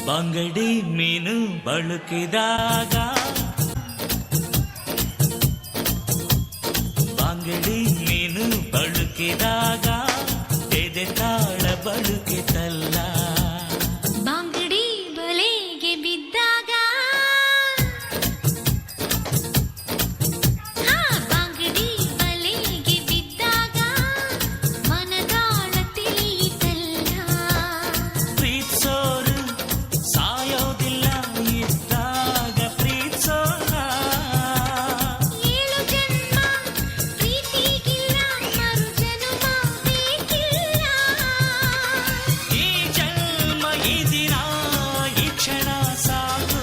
ಬಂಗಡಿ ಮೀನು ಬಳುಕಿದಾಗ ಬಂಗಡಿ ಮೀನು ಬಳುಕಿದಾಗ ಎದೆ ತಾಳ ಬಳುಕಿತಲ್ಲ ಬಂಗಡಿ ಬಲೆಗೆ ಬಿದ್ದಾಗ ಬಂಗಡಿ ಬಲೆಗೆ ಬಿದ್ದಾಗ ಮನದಾಳ ತಿಳಿಯಿತಲ್ಲ ಪ್ರೀತ್ಸೋರು ಸಾಯೋದಿಲ್ಲ ಇದ್ದಾಗ ಪ್ರೀತ್ಸೋಣ ಏಳು ಜನ್ಮ ಪ್ರೀತಿಗಿಲ್ಲ ಮರು ಜನ್ಮ ಬೇಕಿಲ್ಲ ಈ ಜನ್ಮ ಈ ದಿನ ಈ ಕ್ಷಣ ಸಾಕು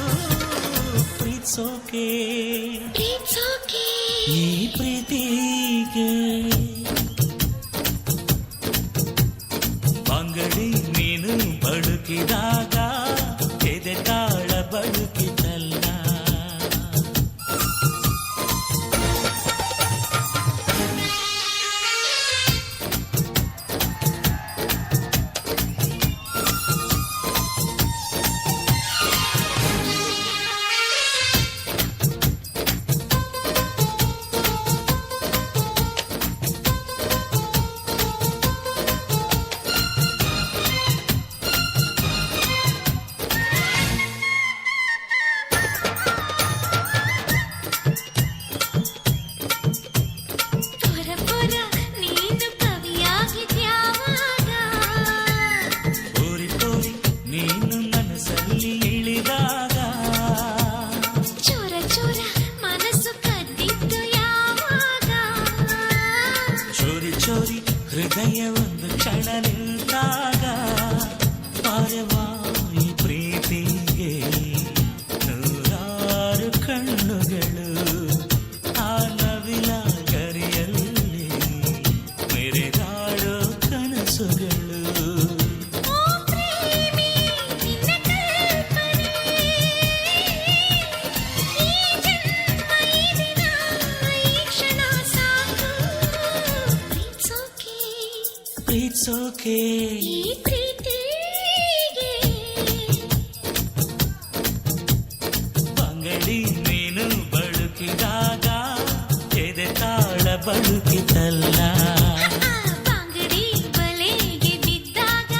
ಪ್ರೀತ್ಸೋಕೆ ಪ್ರೀತ್ಸೋಕೆ ಈ ಪ್ರೀತಿಗೆ ಬಂಗಡಿ ಮೀನು ಬಳುಕಿದಾಗ ಎದೆ ತಾಳ ಬಳುಕಿತಲ್ಲ ಪೊರ ಪೊರ ನೀನು ಕವಿಯಾಗಿದ್ಯಾವಾಗ ಕೋರಿ ಕೋರಿ ನೀನು ಮನಸ್ಸಲ್ಲಿ ಇಳಿದಾಗ ಚೋರ ಚೋರ ಮನಸ್ಸು ಕದ್ದಿದ್ದು ಯಾವಾಗ ಚೋರಿ ಚೋರಿ ಹೃದಯ ಒಂದು ಕ್ಷಣ ನಿಂತಾಗ ಪಾರವಾಯಿ ಪ್ರೀತಿಗೆ ನೂರಾರು ಕಣ್ಣುಗಳು ಆ ನವಿಲ ಗರಿಯಲ್ಲಿ ಮೆರೆದಾಡೋ ಕನಸುಗಳು ಓ ಪ್ರೇಮಿ ನಿನ್ನ ಕಲ್ಪನೆ ಈ ಜನ್ಮ ಈ ದಿನ ಈ ಕ್ಷಣ ಸಾಕು ಪ್ರೀತ್ಸೋಕೆ ಪ್ರೀತ್ಸೋಕೆ ಈ ಪ್ರೀತಿಗೆ ಬಂಗಡಿ ಮೀನು ಬಳುಕಿದಾಗ ಎದೆ ತಾಳ ಬಳುಕಿತಲ್ಲ ಬಂಗಡಿ ಬಲೆಗೆ ಬಿದ್ದಾಗ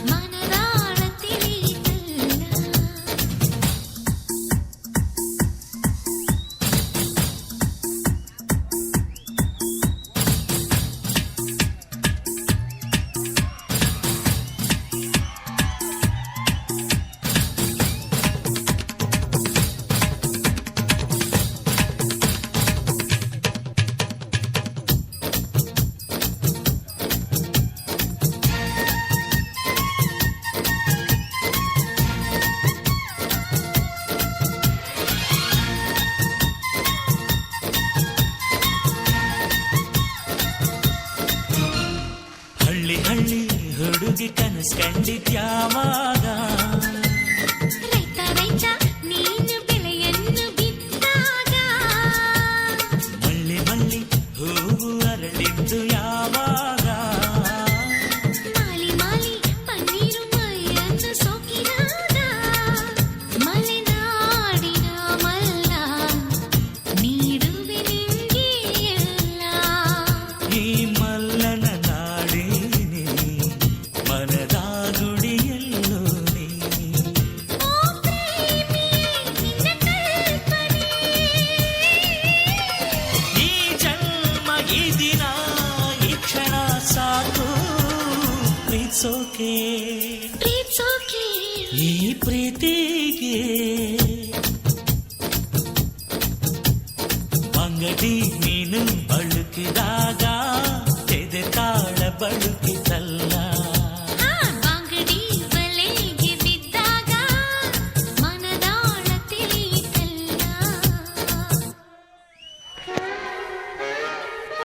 ಮನದಾಳ ತಿಳಿಯಿತಲ್ಲ ಹಳ್ಳಿ ಹಳ್ಳಿ ಹುಡುಗಿ ಕನಸು ಕಂಡಿದ್ಯಾವಾಗ ರೈತ ರೈತ ನೀನು ಬೆಳೆಯನ್ನು ಬಿತ್ತಾಗ ಮಳ್ಳಿ ಮಳ್ಳಿ ಹೂವು ಅರಳಿದ್ದು ಯಾವಾಗ ಮಾಲಿ ಮಾಲಿ ಪನ್ನೀರು ಮೈಯನ್ನು ಸೋಕಿದಾಗ ಮಲೆನಾಡಿನ ಮಲ್ಲ ನೀಡುವೆ ನಿಂಗೆ ಎಲ್ಲ ಈ ಮಲ್ಲನ ನಾಡಿನಿ ಮನದ ಗುಡಿಯಲ್ಲೂ ನೀ ಓ ಪ್ರೇಮಿ ನಿನ್ನ ಕಲ್ಪನೆ ಈ ಜನ್ಮ ಈ ದಿನ ಈ ಕ್ಷಣ ಸಾಕು ಪ್ರೀತ್ಸೋಕೆ ಪ್ರೀತ್ಸೋಕೆ ಈ ಪ್ರೀತಿಗೆ ಬಂಗಡಿ ಮೀನು ಬಳುಕಿದಾಗ ಎದೆ ತಾಳ ಬಳು